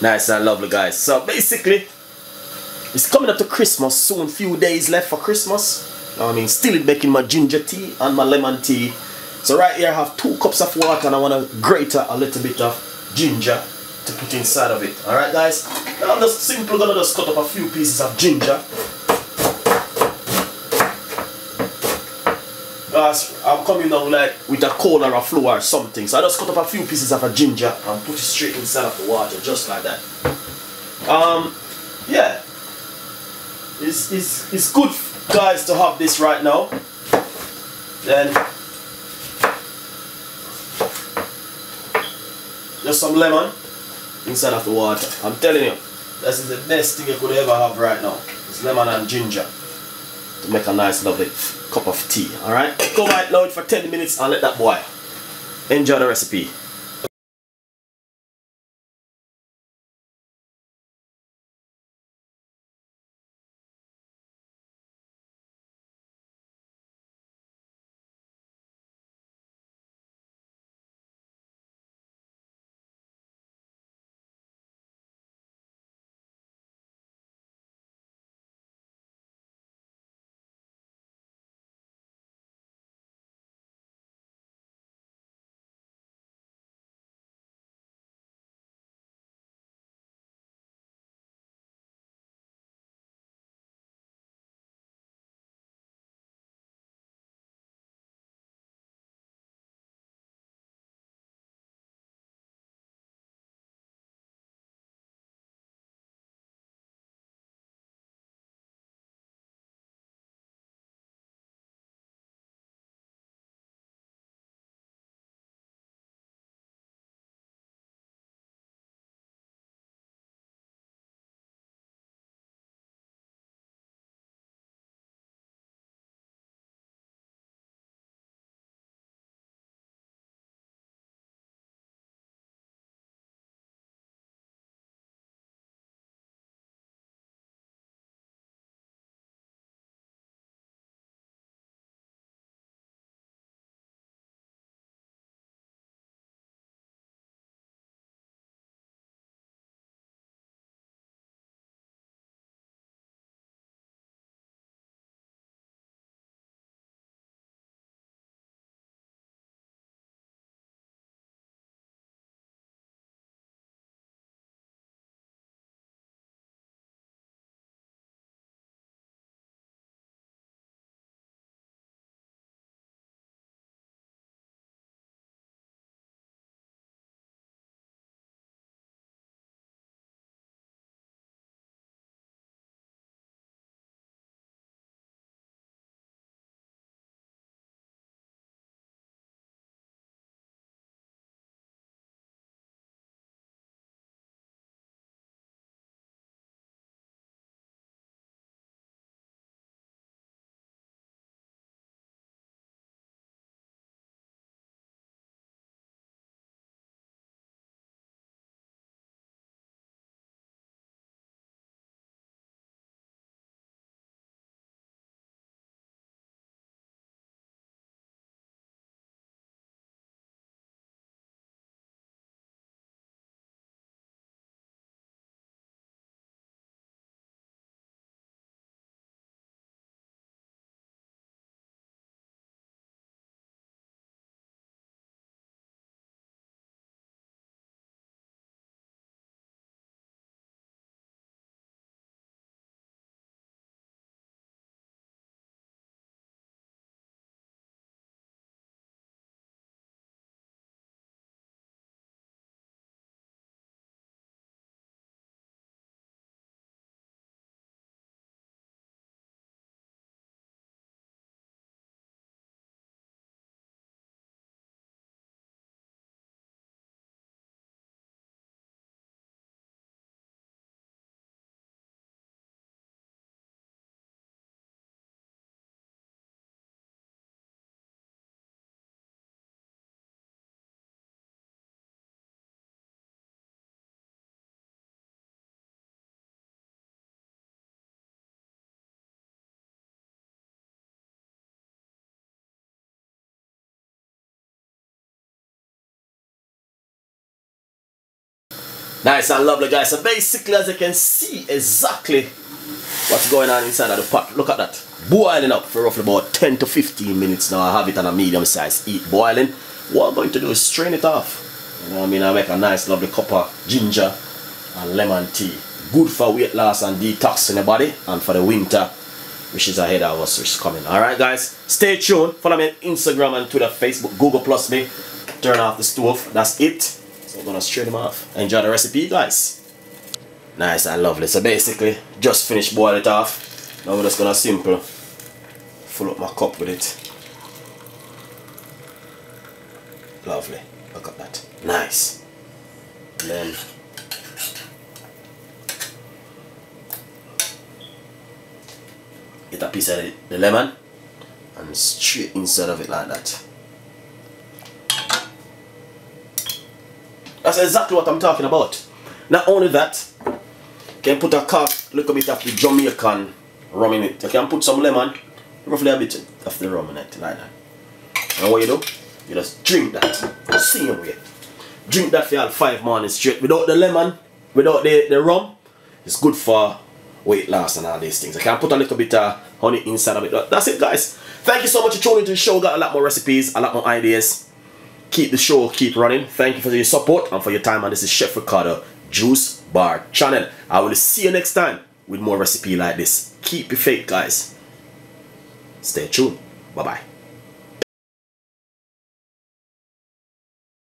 Nice and lovely, guys. So basically, it's coming up to Christmas soon. Few days left for Christmas. I mean, still making my ginger tea and my lemon tea. So right here I have 2 cups of water and I want to grate a little bit of ginger to put inside of it. Alright guys, now I'm just simply gonna just cut up a few pieces of ginger. Guys, I'm coming now like with a coal or a flour or something. So I just cut up a few pieces of a ginger and put it straight inside of the water, just like that. Yeah. It's good, guys, to have this right now. Then just some lemon inside of the water. I'm telling you, this is the best thing you could ever have right now. It's lemon and ginger to make a nice lovely cup of tea. Alright? Go right now for 10 minutes and let that boil. Enjoy the recipe. Nice and lovely, guys. So basically, as you can see exactly what's going on inside of the pot. Look at that. Boiling up for roughly about 10 to 15 minutes now. I have it on a medium size heat boiling. What I'm going to do is strain it off. You know what I mean? I make a nice lovely cup of ginger and lemon tea. Good for weight loss and detox in the body, and for the winter which is ahead of us, which is coming. Alright guys, stay tuned. Follow me on Instagram and Twitter, Facebook, Google Plus me. Turn off the stove. That's it. So I'm gonna strain them off. Enjoy the recipe, guys. Nice and lovely. So basically, just finished boiling it off. Now we're just gonna simple fill up my cup with it. Lovely. Look at that. Nice. And then get a piece of the lemon and straight inside of it like that. That's exactly what I'm talking about. Not only that, you can put a little bit of the Jamaican rum in it. You can put some lemon, roughly a bit of the rum in it, like that. And what you do, you just drink that, same way. Drink that for all 5 mornings straight. Without the lemon, without the rum, it's good for weight loss and all these things. I can put a little bit of honey inside of it. That's it, guys. Thank you so much for tuning into the show. Got a lot more recipes, a lot more ideas. Keep the show, keep running. Thank you for your support and for your time. And this is Chef Ricardo Juice Bar Channel. I will see you next time with more recipe like this. Keep your faith, guys. Stay tuned. Bye bye.